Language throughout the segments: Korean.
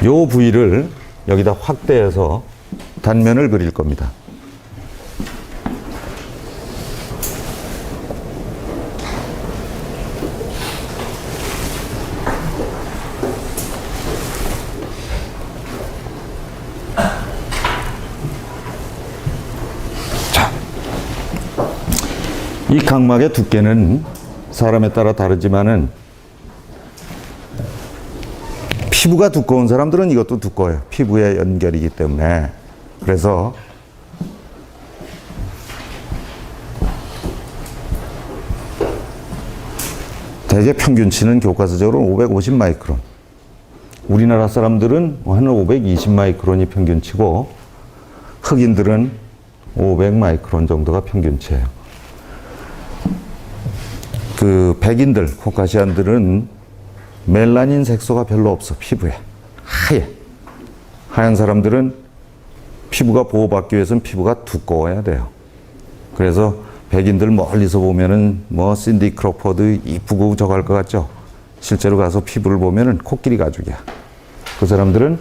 요 부위를 여기다 확대해서 단면을 그릴 겁니다. 자, 이 각막의 두께는 사람에 따라 다르지만은 피부가 두꺼운 사람들은 이것도 두꺼워요. 피부의 연결이기 때문에. 그래서 대개 평균치는 교과서적으로 550 마이크론. 우리나라 사람들은 한 520 마이크론이 평균치고 흑인들은 500 마이크론 정도가 평균치예요. 그 백인들, 코카시안들은 멜라닌 색소가 별로 없어. 피부에 하얘. 하얀 사람들은 피부가 보호받기 위해서는 피부가 두꺼워야 돼요. 그래서 백인들 멀리서 보면은 뭐 신디 크로포드 이쁘고 저거 할 것 같죠? 실제로 가서 피부를 보면은 코끼리 가죽이야. 그 사람들은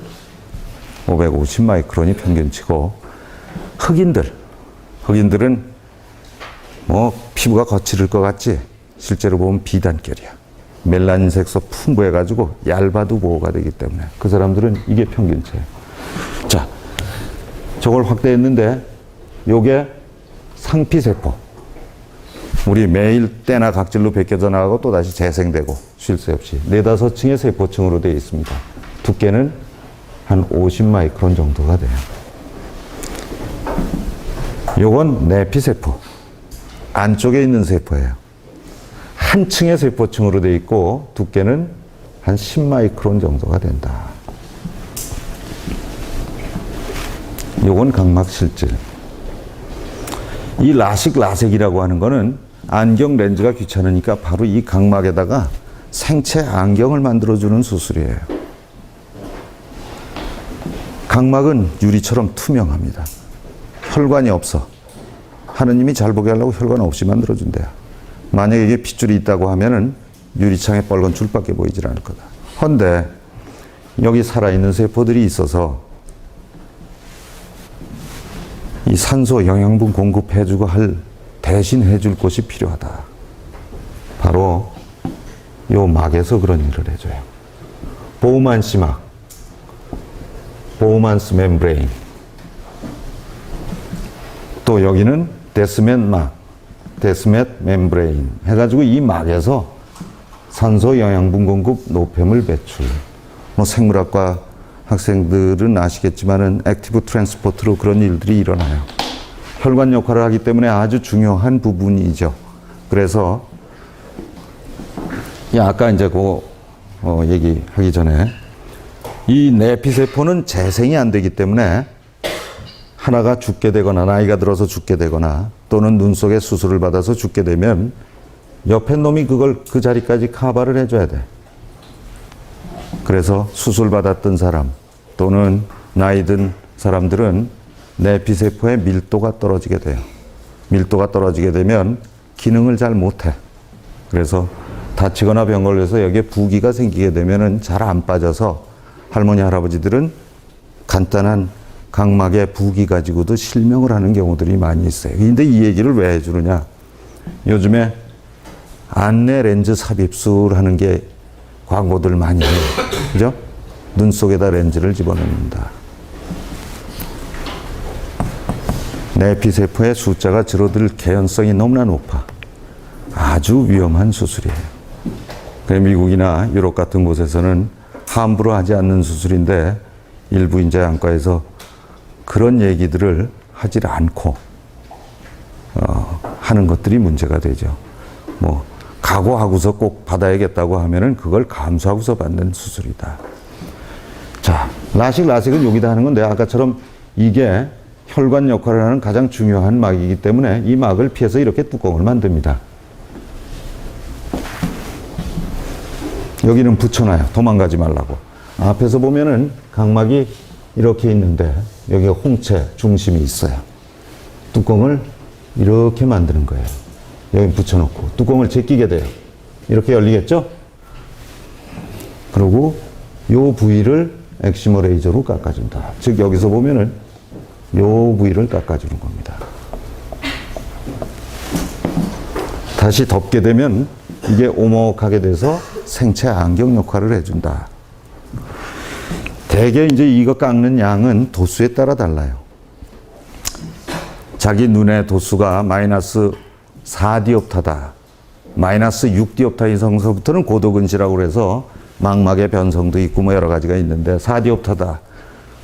550 마이크론이 평균치고 흑인들은 뭐 피부가 거칠을 것 같지? 실제로 보면 비단결이야. 멜라닌 색소 풍부해가지고 얇아도 보호가 되기 때문에 그 사람들은 이게 평균치예요. 자, 저걸 확대했는데 요게 상피세포. 우리 매일 때나 각질로 벗겨져 나가고 또 다시 재생되고 쉴 새 없이 4-5층의 세포층으로 되어 있습니다. 두께는 한 50 마이크론 정도가 돼요. 요건 내피세포. 안쪽에 있는 세포예요. 한 층의 세포층으로 되어 있고 두께는 한 10 마이크론 정도가 된다. 요건 각막 실질. 이 라식 라섹이라고 하는 거는 안경 렌즈가 귀찮으니까 바로 이 각막에다가 생체 안경을 만들어주는 수술이에요. 각막은 유리처럼 투명합니다. 혈관이 없어. 하느님이 잘 보게 하려고 혈관 없이 만들어준대요. 만약에 이게 핏줄이 있다고 하면은 유리창에 빨간 줄밖에 보이질 않을 거다. 헌데 여기 살아있는 세포들이 있어서 이 산소 영양분 공급해주고 대신 해줄 곳이 필요하다. 바로 요 막에서 그런 일을 해줘요. 보우만시 막, 보우만스 멤브레인. 또 여기는 데스멧 막, 데스멧 멤브레인 해가지고 이 막에서 산소 영양분 공급 노폐물 배출. 뭐 생물학과 학생들은 아시겠지만은 액티브 트랜스포트로 그런 일들이 일어나요. 혈관 역할을 하기 때문에 아주 중요한 부분이죠. 그래서 아까 이제 얘기하기 전에 이 내피세포는 재생이 안 되기 때문에 하나가 죽게 되거나 나이가 들어서 죽게 되거나 또는 눈 속에 수술을 받아서 죽게 되면 옆에 놈이 그걸 그 자리까지 커버를 해줘야 돼. 그래서 수술 받았던 사람 또는 나이 든 사람들은 내피세포의 밀도가 떨어지게 돼요. 밀도가 떨어지게 되면 기능을 잘 못해. 그래서 다치거나 병 걸려서 여기에 부기가 생기게 되면은 잘 안 빠져서 할머니 할아버지들은 간단한 각막에 부기 가지고도 실명을 하는 경우들이 많이 있어요. 근데 이 얘기를 왜 해주느냐? 요즘에 안내 렌즈 삽입술 하는 게 광고들 많이 해요. 그죠? 눈 속에다 렌즈를 집어넣는다. 내피세포의 숫자가 줄어들 개연성이 너무나 높아. 아주 위험한 수술이에요. 미국이나 유럽 같은 곳에서는 함부로 하지 않는 수술인데 일부 이제 안과에서 그런 얘기들을 하질 않고 하는 것들이 문제가 되죠. 뭐 각오하고서 꼭 받아야겠다고 하면은 그걸 감수하고서 받는 수술이다. 자, 라식은 여기다 하는 건데 아까처럼 이게 혈관 역할을 하는 가장 중요한 막이기 때문에 이 막을 피해서 이렇게 뚜껑을 만듭니다. 여기는 붙여놔요. 도망가지 말라고. 앞에서 보면은 각막이 이렇게 있는데 여기에 홍채 중심이 있어요. 뚜껑을 이렇게 만드는 거예요. 여기 붙여놓고 뚜껑을 제끼게 돼요. 이렇게 열리겠죠? 그리고 요 부위를 엑시머 레이저로 깎아준다. 즉 여기서 보면은 요 부위를 깎아주는 겁니다. 다시 덮게 되면 이게 오목하게 돼서 생체 안경 역할을 해준다. 대개 이제 이거 깎는 양은 도수에 따라 달라요. 자기 눈의 도수가 마이너스 4디옵타다. 마이너스 6디옵타 이상서부터는 고도근시라고 해서 망막의 변성도 있고 뭐 여러 가지가 있는데 4디옵타다.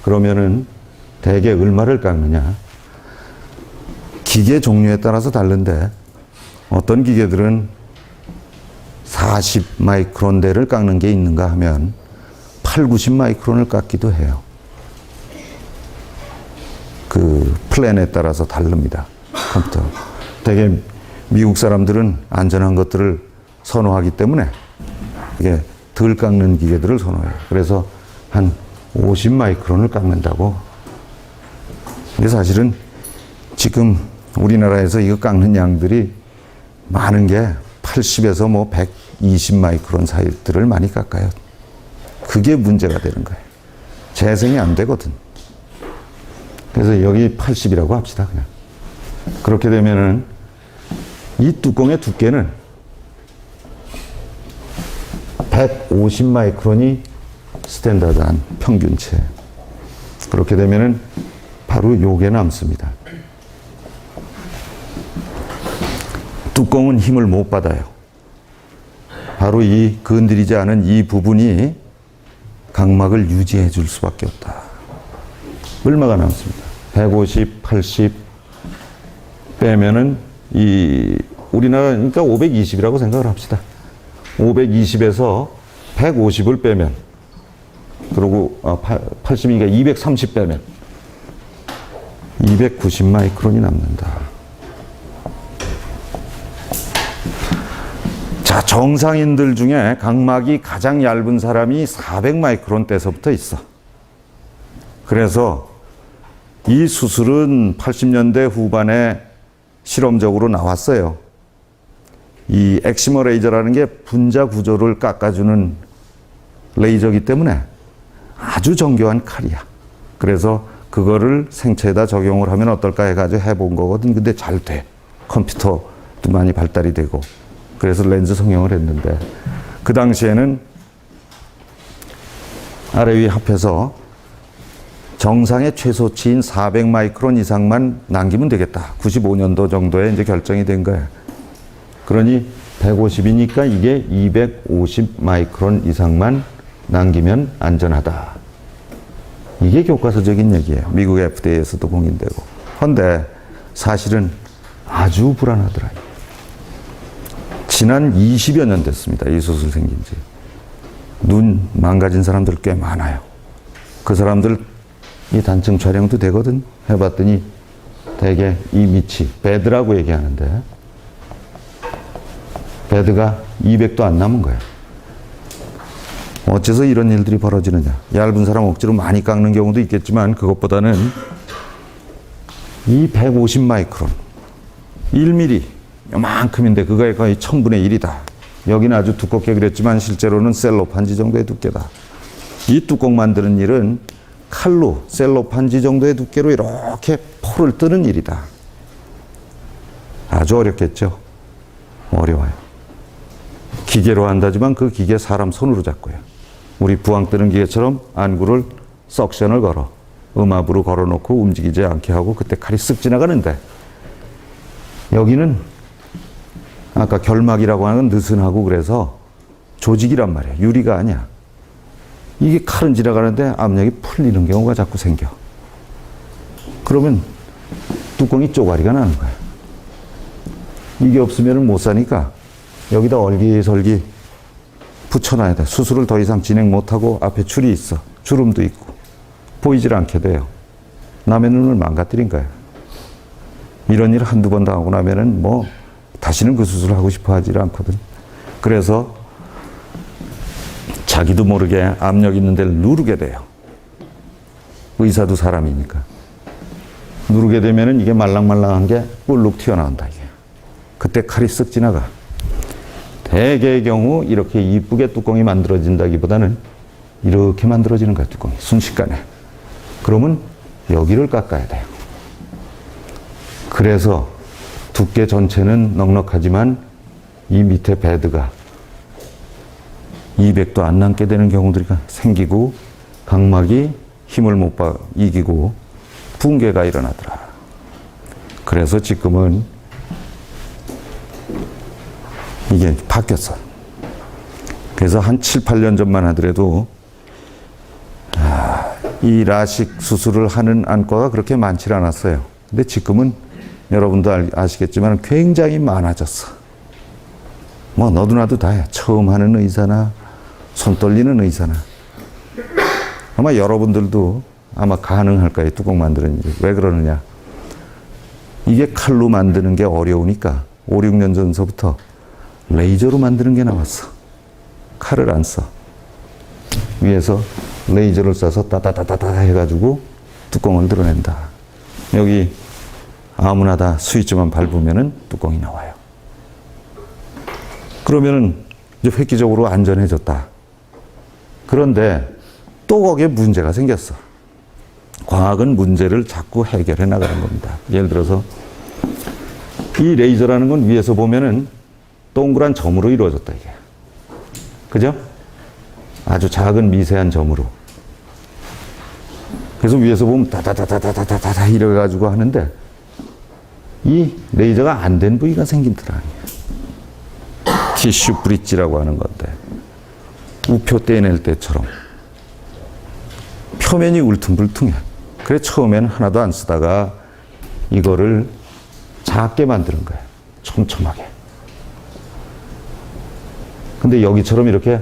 그러면은 대개 얼마를 깎느냐. 기계 종류에 따라서 다른데 어떤 기계들은 40 마이크론대를 깎는 게 있는가 하면 8, 90 마이크론을 깎기도 해요. 그 플랜에 따라서 다릅니다. 컴퓨터. 되게 미국 사람들은 안전한 것들을 선호하기 때문에 이게 덜 깎는 기계들을 선호해요. 그래서 한 50 마이크론을 깎는다고. 근데 사실은 지금 우리나라에서 이거 깎는 양들이 많은 게 80에서 뭐 120 마이크론 사이들을 많이 깎아요. 그게 문제가 되는 거예요. 재생이 안 되거든. 그래서 여기 80이라고 합시다, 그냥. 그렇게 되면은 이 뚜껑의 두께는 150 마이크론이 스탠다드한 평균체. 그렇게 되면은 바로 요게 남습니다. 뚜껑은 힘을 못 받아요. 바로 이 건드리지 않은 이 부분이 각막을 유지해 줄 수밖에 없다. 얼마가 남습니다. 150, 80 빼면은 이 우리나라 그러니까 520이라고 생각을 합시다. 520에서 150을 빼면 그리고 80이니까 230 빼면 290 마이크론이 남는다. 자, 정상인들 중에 각막이 가장 얇은 사람이 400 마이크론대서부터 있어. 그래서 이 수술은 80년대 후반에 실험적으로 나왔어요. 이 엑시머 레이저라는 게 분자 구조를 깎아주는 레이저이기 때문에 아주 정교한 칼이야. 그래서 그거를 생체에다 적용을 하면 어떨까 해가지고 해본 거거든. 근데 잘 돼. 컴퓨터도 많이 발달이 되고. 그래서 렌즈 성형을 했는데 그 당시에는 아래 위 합해서 정상의 최소치인 400 마이크론 이상만 남기면 되겠다. 95년도 정도에 이제 결정이 된 거예요. 그러니 150이니까 이게 250 마이크론 이상만 남기면 안전하다. 이게 교과서적인 얘기예요. 미국 FDA에서도 공인되고. 그런데 사실은 아주 불안하더라고요. 지난 20여 년 됐습니다. 이 수술 생긴 지. 눈 망가진 사람들 꽤 많아요. 그 사람들 이 단층 촬영도 되거든. 해봤더니 대개 이 밑이 베드라고 얘기하는데 베드가 200도 안 남은 거예요. 어째서 이런 일들이 벌어지느냐. 얇은 사람 억지로 많이 깎는 경우도 있겠지만 그것보다는 이 150 마이크론 1mm 요만큼인데 그거의 거의 1000분의 1이다. 여기는 아주 두껍게 그렸지만 실제로는 셀로판지 정도의 두께다. 이 뚜껑 만드는 일은 칼로 셀로판지 정도의 두께로 이렇게 포를 뜨는 일이다. 아주 어렵겠죠? 어려워요. 기계로 한다지만 그 기계 사람 손으로 잡고요. 우리 부항 뜨는 기계처럼 안구를 석션을 걸어 음압으로 걸어놓고 움직이지 않게 하고 그때 칼이 쓱 지나가는데 여기는 아까 결막이라고 하는 건 느슨하고 그래서 조직이란 말이에요. 유리가 아니야. 이게 칼은 지나가는데 압력이 풀리는 경우가 자꾸 생겨. 그러면 뚜껑이 쪼가리가 나는 거야. 이게 없으면 못 사니까 여기다 얼기설기 붙여놔야 돼. 수술을 더 이상 진행 못하고 앞에 줄이 있어. 주름도 있고. 보이질 않게 돼요. 남의 눈을 망가뜨린 거야. 이런 일 한두 번 당하고 나면은 뭐 다시는 그 수술을 하고 싶어 하지 않거든. 그래서 자기도 모르게 압력 있는 데를 누르게 돼요. 의사도 사람이니까. 누르게 되면은 이게 말랑말랑한 게 뿔룩 튀어나온다, 이게. 그때 칼이 쓱 지나가. 대개의 경우 이렇게 이쁘게 뚜껑이 만들어진다기보다는 이렇게 만들어지는 거야, 뚜껑이. 순식간에. 그러면 여기를 깎아야 돼요. 그래서 두께 전체는 넉넉하지만 이 밑에 베드가 200도 안 남게 되는 경우들이 생기고 각막이 힘을 못 이기고 붕괴가 일어나더라. 그래서 지금은 이게 바뀌었어. 그래서 한 7, 8년 전만 하더라도 이 라식 수술을 하는 안과가 그렇게 많지 않았어요. 근데 지금은 여러분도 아시겠지만 굉장히 많아졌어. 뭐 너도 나도 다 해. 처음 하는 의사나 손 떨리는 의사나. 아마 여러분들도 아마 가능할 거예요. 뚜껑 만드는 일. 왜 그러느냐. 이게 칼로 만드는 게 어려우니까 5, 6년 전서부터 레이저로 만드는 게 나왔어. 칼을 안 써. 위에서 레이저를 쏴서 따다다다다 해가지고 뚜껑을 드러낸다. 여기 아무나 다 스위치만 밟으면은 뚜껑이 나와요. 그러면은 이제 획기적으로 안전해졌다. 그런데 또 거기에 문제가 생겼어. 과학은 문제를 자꾸 해결해 나가는 겁니다. 예를 들어서 이 레이저라는 건 위에서 보면은 동그란 점으로 이루어졌다, 이게. 그죠? 아주 작은 미세한 점으로. 그래서 위에서 보면 다다다다다다다다 이래가지고 하는데 이 레이저가 안 된 부위가 생긴더라. 티슈 브릿지라고 하는 건데 우표 떼낼 때처럼 표면이 울퉁불퉁해. 그래 처음에는 하나도 안 쓰다가 이거를 작게 만드는 거야. 촘촘하게. 근데 여기처럼 이렇게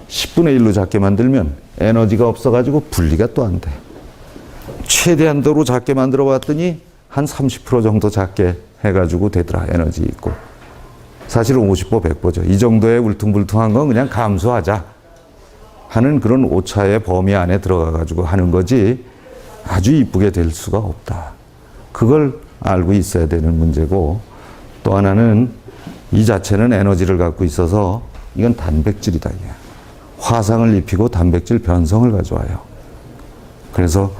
10분의 1로 작게 만들면 에너지가 없어가지고 분리가 또 안 돼. 최대한도로 작게 만들어 봤더니 한 30% 정도 작게 해가지고 되더라. 에너지 있고. 사실은 50보 100보죠. 이 정도의 울퉁불퉁한 건 그냥 감수하자 하는 그런 오차의 범위 안에 들어가가지고 하는 거지 아주 이쁘게 될 수가 없다. 그걸 알고 있어야 되는 문제고, 또 하나는 이 자체는 에너지를 갖고 있어서 이건 단백질이다. 이게. 화상을 입히고 단백질 변성을 가져와요. 그래서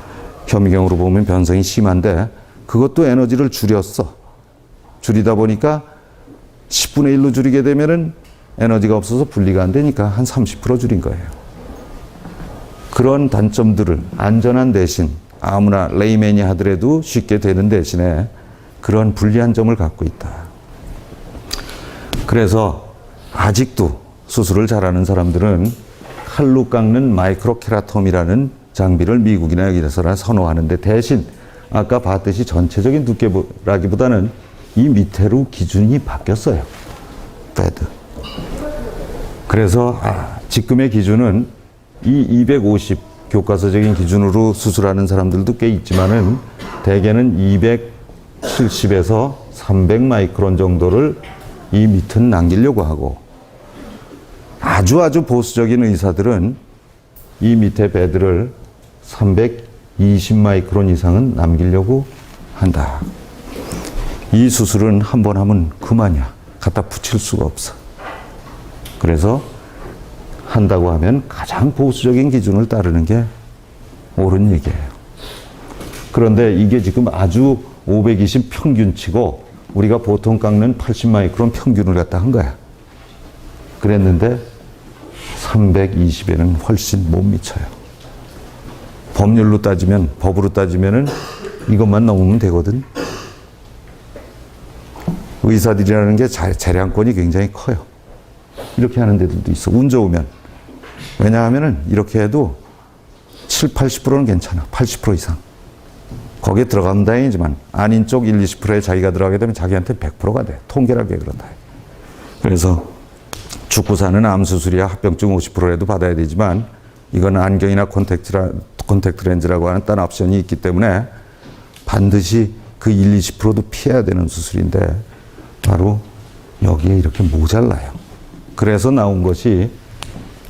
현미경으로 보면 변성이 심한데 그것도 에너지를 줄였어. 줄이다 보니까 10분의 1로 줄이게 되면은 에너지가 없어서 분리가 안 되니까 한 30% 줄인 거예요. 그런 단점들을 안전한 대신 아무나 레이맨이 하더라도 쉽게 되는 대신에 그런 불리한 점을 갖고 있다. 그래서 아직도 수술을 잘하는 사람들은 칼로 깎는 마이크로케라톰이라는 장비를 미국이나 여기서나 선호하는데, 대신 아까 봤듯이 전체적인 두께라기보다는 이 밑에로 기준이 바뀌었어요. 베드. 그래서 지금의 기준은 이 250 교과서적인 기준으로 수술하는 사람들도 꽤 있지만은 대개는 270에서 300 마이크론 정도를 이 밑은 남기려고 하고, 아주 보수적인 의사들은 이 밑에 베드를 320 마이크론 이상은 남기려고 한다. 이 수술은 한 번 하면 그만이야. 갖다 붙일 수가 없어. 그래서 한다고 하면 가장 보수적인 기준을 따르는 게 옳은 얘기예요. 그런데 이게 지금 아주 520 평균치고 우리가 보통 깎는 80 마이크론 평균을 갖다 한 거야. 그랬는데 320에는 훨씬 못 미쳐요. 법률로 따지면, 법으로 따지면은 이것만 넘으면 되거든. 의사들이라는 게 재량권이 굉장히 커요. 이렇게 하는 데들도 있어. 운 좋으면. 왜냐하면은 이렇게 해도 7, 80%는 괜찮아. 80% 이상. 거기에 들어가면 다행이지만 아닌 쪽 1, 20%에 자기가 들어가게 되면 자기한테 100%가 돼. 통계라게 그런다. 그래서 죽고 사는 암 수술이야 합병증 50%라도 받아야 되지만 이건 안경이나 콘택트 렌즈라고 하는 딴 옵션이 있기 때문에 반드시 그 1, 20%도 피해야 되는 수술인데 바로 여기에 이렇게 모자라요. 그래서 나온 것이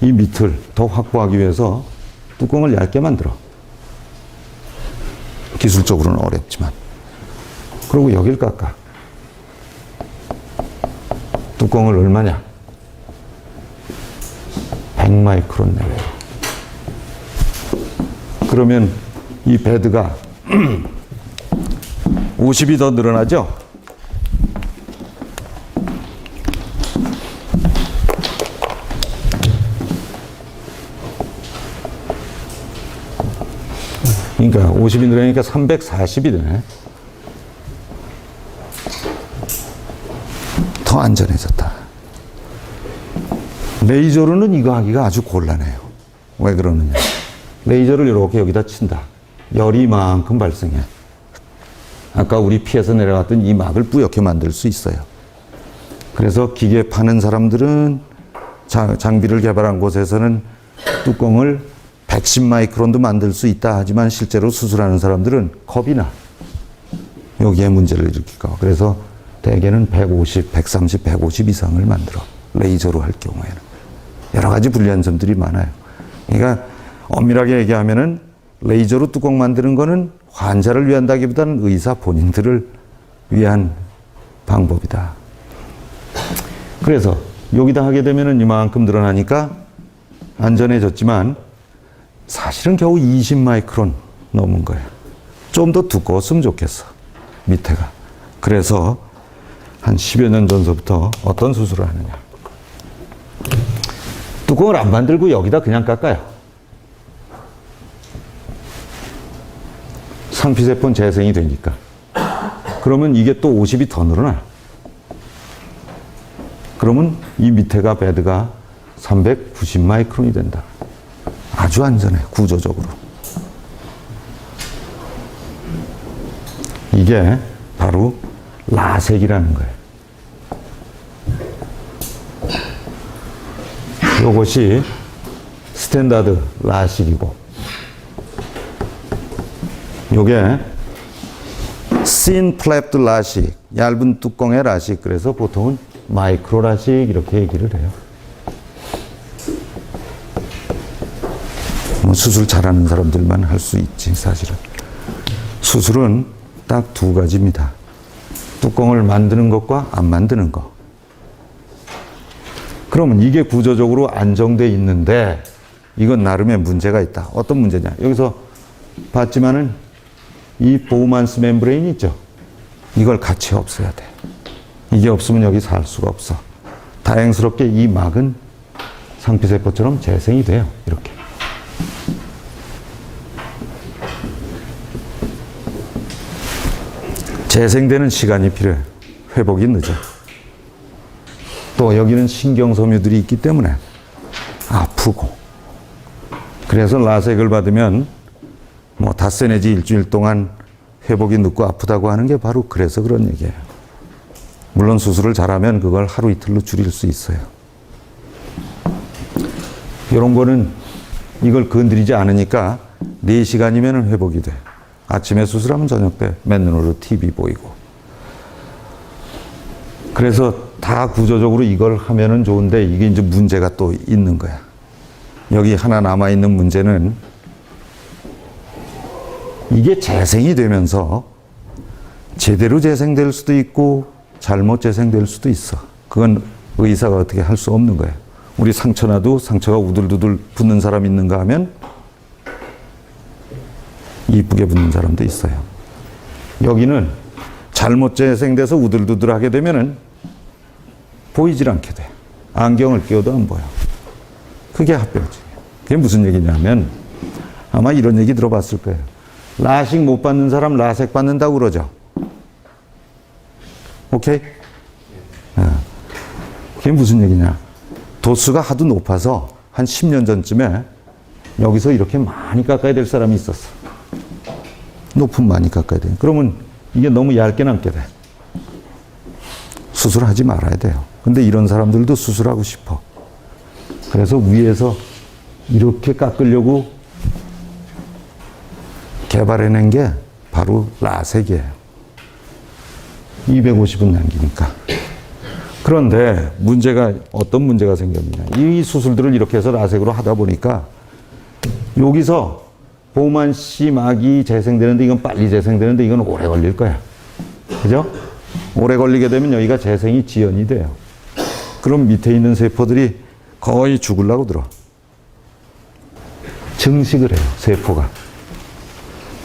이 밑을 더 확보하기 위해서 뚜껑을 얇게 만들어. 기술적으로는 어렵지만. 그리고 여길 깎아. 뚜껑을 얼마냐? 100 마이크론 내외로. 그러면 이 베드가 50이 더 늘어나죠? 그러니까 50이 늘어나니까 340이 되네. 더 안전해졌다. 레이저로는 이거 하기가 아주 곤란해요. 왜 그러느냐. 레이저를 이렇게 여기다 친다. 열이 이만큼 발생해. 아까 우리 피에서 내려갔던 이 막을 뿌옇게 만들 수 있어요. 그래서 기계 파는 사람들은 장비를 개발한 곳에서는 뚜껑을 110 마이크론도 만들 수 있다 하지만 실제로 수술하는 사람들은 겁이 나. 여기에 문제를 일으킬까. 그래서 대개는 150, 130, 150 이상을 만들어. 레이저로 할 경우에는. 여러 가지 불리한 점들이 많아요. 그러니까 엄밀하게 얘기하면은 레이저로 뚜껑 만드는 거는 환자를 위한다기보다는 의사 본인들을 위한 방법이다. 그래서 여기다 하게 되면은 이만큼 늘어나니까 안전해졌지만 사실은 겨우 20 마이크론 넘은 거예요. 좀 더 두꺼웠으면 좋겠어. 밑에가. 그래서 한 10여 년 전서부터 어떤 수술을 하느냐. 뚜껑을 안 만들고 여기다 그냥 깎아요. 상피세포는 재생이 되니까. 그러면 이게 또 50이 더 늘어나. 그러면 이 밑에가 베드가 390 마이크론이 된다. 아주 안전해, 구조적으로. 이게 바로 라섹이라는 거예요. 이것이 스탠다드 라식이고, 요게 thin flapped 라식, 얇은 뚜껑의 라식. 그래서 보통은 마이크로 라식 이렇게 얘기를 해요. 뭐 수술 잘하는 사람들만 할 수 있지, 사실은. 수술은 딱 두 가지입니다. 뚜껑을 만드는 것과 안 만드는 것. 그러면 이게 구조적으로 안정돼 있는데 이건 나름의 문제가 있다. 어떤 문제냐? 여기서 봤지만은 이 보우만스 멤브레인 있죠? 이걸 같이 없애야 돼. 이게 없으면 여기 살 수가 없어. 다행스럽게 이 막은 상피세포처럼 재생이 돼요. 이렇게. 재생되는 시간이 필요해. 회복이 늦어. 또 여기는 신경섬유들이 있기 때문에 아프고. 그래서 라섹을 받으면 뭐 닷새 내지 일주일 동안 회복이 늦고 아프다고 하는 게 바로 그래서 그런 얘기예요. 물론 수술을 잘하면 그걸 하루 이틀로 줄일 수 있어요. 이런 거는 이걸 건드리지 않으니까 4시간이면 회복이 돼. 아침에 수술하면 저녁 때 맨눈으로 TV 보이고. 그래서 다 구조적으로 이걸 하면은 좋은데 이게 이제 문제가 또 있는 거야. 여기 하나 남아있는 문제는 이게 재생이 되면서 제대로 재생될 수도 있고 잘못 재생될 수도 있어. 그건 의사가 어떻게 할 수 없는 거예요. 우리 상처 나도 상처가 우들두들 붓는 사람 있는가 하면 이쁘게 붓는 사람도 있어요. 여기는 잘못 재생돼서 우들두들하게 되면은 보이질 않게 돼. 안경을 끼워도 안 보여. 그게 합병증이에요. 그게 무슨 얘기냐면 아마 이런 얘기 들어봤을 거예요. 라식 못 받는 사람 라섹 받는다고 그러죠. 오케이? 그게 무슨 얘기냐. 도수가 하도 높아서 한 10년 전쯤에 여기서 이렇게 많이 깎아야 될 사람이 있었어. 높으면 많이 깎아야 돼. 그러면 이게 너무 얇게 남게 돼. 수술하지 말아야 돼요. 근데 이런 사람들도 수술하고 싶어. 그래서 위에서 이렇게 깎으려고 개발해낸 게 바로 라섹이에요. 250은 남기니까. 그런데 문제가 어떤 문제가 생겼느냐. 이 수술들을 이렇게 해서 라섹으로 하다 보니까 여기서 보우만시 막이 재생되는데 이건 빨리 재생되는데 이건 오래 걸릴 거야. 그죠? 오래 걸리게 되면 여기가 재생이 지연이 돼요. 그럼 밑에 있는 세포들이 거의 죽으려고 들어. 증식을 해요, 세포가.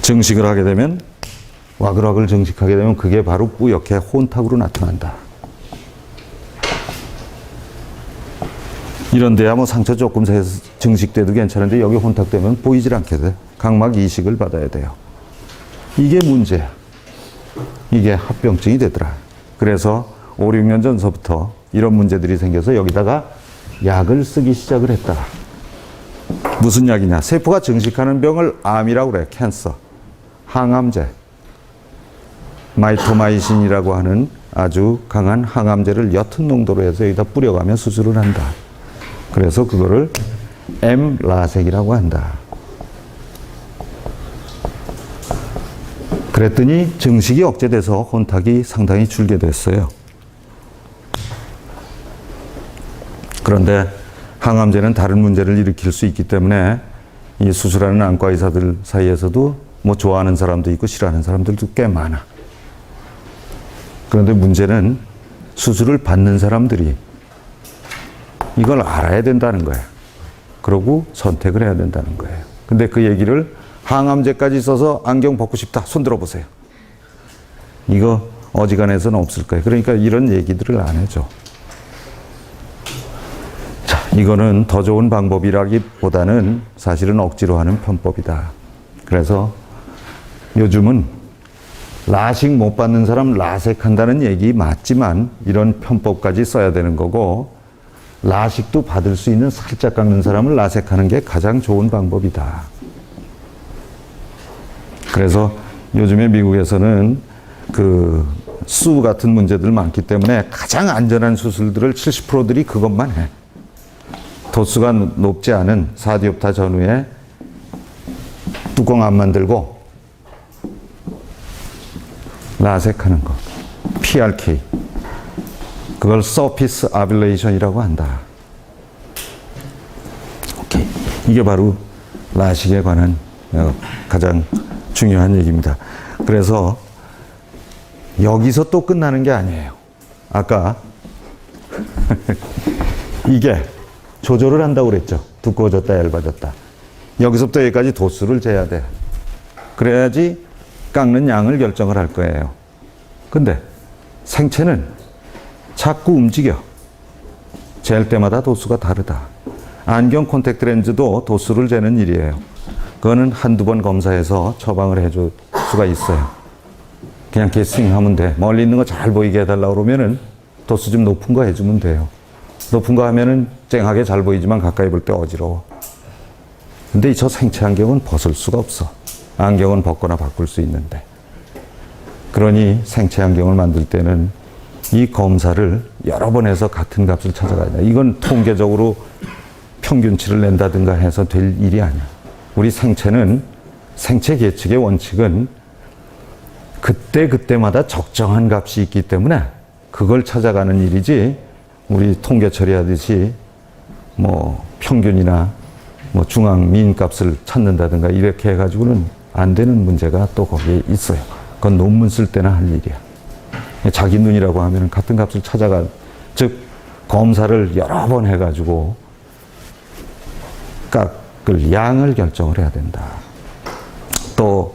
증식을 하게 되면, 와글와글 증식하게 되면 그게 바로 뿌옇게 혼탁으로 나타난다. 이런 데야 뭐 상처 조금 증식돼도 괜찮은데 여기 혼탁되면 보이질 않게 돼. 각막 이식을 받아야 돼요. 이게 문제야. 이게 합병증이 되더라. 그래서 5, 6년 전서부터 이런 문제들이 생겨서 여기다가 약을 쓰기 시작을 했다. 무슨 약이냐? 세포가 증식하는 병을 암이라고 그래. 캔서. 항암제. 마이토마이신이라고 하는 아주 강한 항암제를 옅은 농도로 해서 여기다 뿌려가며 수술을 한다. 그래서 그거를 엠라섹이라고 한다. 그랬더니 증식이 억제돼서 혼탁이 상당히 줄게 됐어요. 그런데 항암제는 다른 문제를 일으킬 수 있기 때문에 이 수술하는 안과 의사들 사이에서도 뭐 좋아하는 사람도 있고 싫어하는 사람들도 꽤 많아. 그런데 문제는 수술을 받는 사람들이 이걸 알아야 된다는 거야. 그러고 선택을 해야 된다는 거예요. 근데 그 얘기를 항암제까지 써서 안경 벗고 싶다. 손 들어보세요. 이거 어지간해서는 없을 거예요. 그러니까 이런 얘기들을 안 해줘. 자, 이거는 더 좋은 방법이라기보다는 사실은 억지로 하는 편법이다. 그래서 요즘은 라식 못 받는 사람 라섹한다는 얘기 맞지만 이런 편법까지 써야 되는 거고, 라식도 받을 수 있는 살짝 깎는 사람을 라섹하는 게 가장 좋은 방법이다. 그래서 요즘에 미국에서는 그 수 같은 문제들 많기 때문에 가장 안전한 수술들을 70%들이 그것만 해. 도수가 높지 않은 4디옵타 전후에 뚜껑 안 만들고 라섹하는 거. PRK. 그걸 서피스 아빌레이션이라고 한다. 오케이. 이게 바로 라식에 관한 가장 중요한 얘기입니다. 그래서 여기서 또 끝나는 게 아니에요. 아까 이게 조절을 한다고 그랬죠. 두꺼워졌다, 얇아졌다. 여기서부터 여기까지 도수를 재야 돼. 그래야지 깎는 양을 결정을 할 거예요. 근데 생체는 자꾸 움직여. 잴 때마다 도수가 다르다. 안경 콘택트 렌즈도 도수를 재는 일이에요. 그거는 한두 번 검사해서 처방을 해줄 수가 있어요. 그냥 게스팅하면 돼. 멀리 있는 거 잘 보이게 해달라고 그러면은 도수 좀 높은 거 해주면 돼요. 높은 거 하면은 쨍하게 잘 보이지만 가까이 볼 때 어지러워. 근데 저 생체 안경은 벗을 수가 없어. 안경은 벗거나 바꿀 수 있는데. 그러니 생체 안경을 만들 때는 이 검사를 여러 번 해서 같은 값을 찾아가야 돼. 이건 통계적으로 평균치를 낸다든가 해서 될 일이 아니야. 우리 생체는, 생체 계측의 원칙은 그때마다 적정한 값이 있기 때문에 그걸 찾아가는 일이지, 우리 통계 처리하듯이 뭐 평균이나 뭐 중앙 미인 값을 찾는다든가 이렇게 해가지고는 안 되는 문제가 또 거기에 있어요. 그건 논문 쓸 때나 할 일이야. 자기 눈이라고 하면 같은 값을 찾아가, 즉 검사를 여러 번 해가지고 깎을 양을 결정을 해야 된다. 또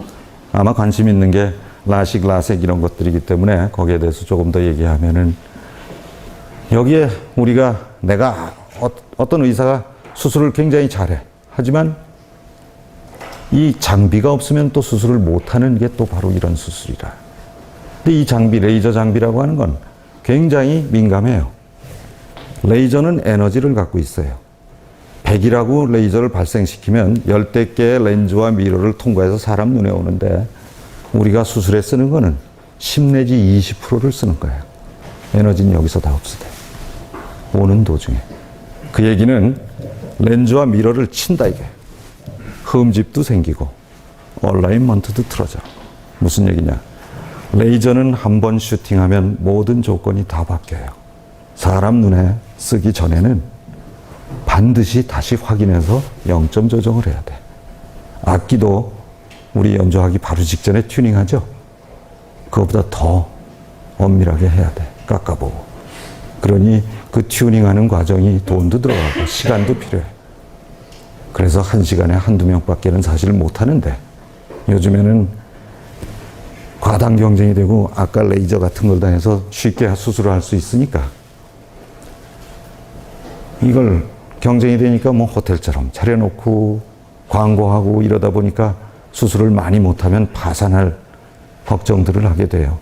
아마 관심 있는 게 라식, 라섹 이런 것들이기 때문에 거기에 대해서 조금 더 얘기하면은, 여기에 내가 어떤 의사가 수술을 굉장히 잘해. 하지만 이 장비가 없으면 또 수술을 못하는 게 또 바로 이런 수술이라. 근데 이 장비, 레이저 장비라고 하는 건 굉장히 민감해요. 레이저는 에너지를 갖고 있어요. 100이라고 레이저를 발생시키면 열댓 개의 렌즈와 미러를 통과해서 사람 눈에 오는데, 우리가 수술에 쓰는 거는 10 내지 20%를 쓰는 거예요. 에너지는 여기서 다 흡수돼. 오는 도중에. 그 얘기는 렌즈와 미러를 친다 이게. 흠집도 생기고 얼라인먼트도 틀어져. 무슨 얘기냐? 레이저는 한 번 슈팅하면 모든 조건이 다 바뀌어요. 사람 눈에 쓰기 전에는 반드시 다시 확인해서 0점 조정을 해야 돼. 악기도 우리 연주하기 바로 직전에 튜닝하죠. 그것보다 더 엄밀하게 해야 돼. 깎아보고. 그러니 그 튜닝하는 과정이 돈도 들어가고 시간도 필요해. 그래서 한 시간에 한두 명밖에는 사실 못하는데, 요즘에는 과당 경쟁이 되고 아까 레이저 같은 걸 다 해서 쉽게 수술을 할 수 있으니까 이걸 경쟁이 되니까 뭐 호텔처럼 차려놓고 광고하고 이러다 보니까 수술을 많이 못하면 파산할 걱정들을 하게 돼요.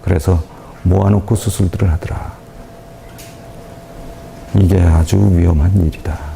그래서 모아놓고 수술들을 하더라. 이게 아주 위험한 일이다.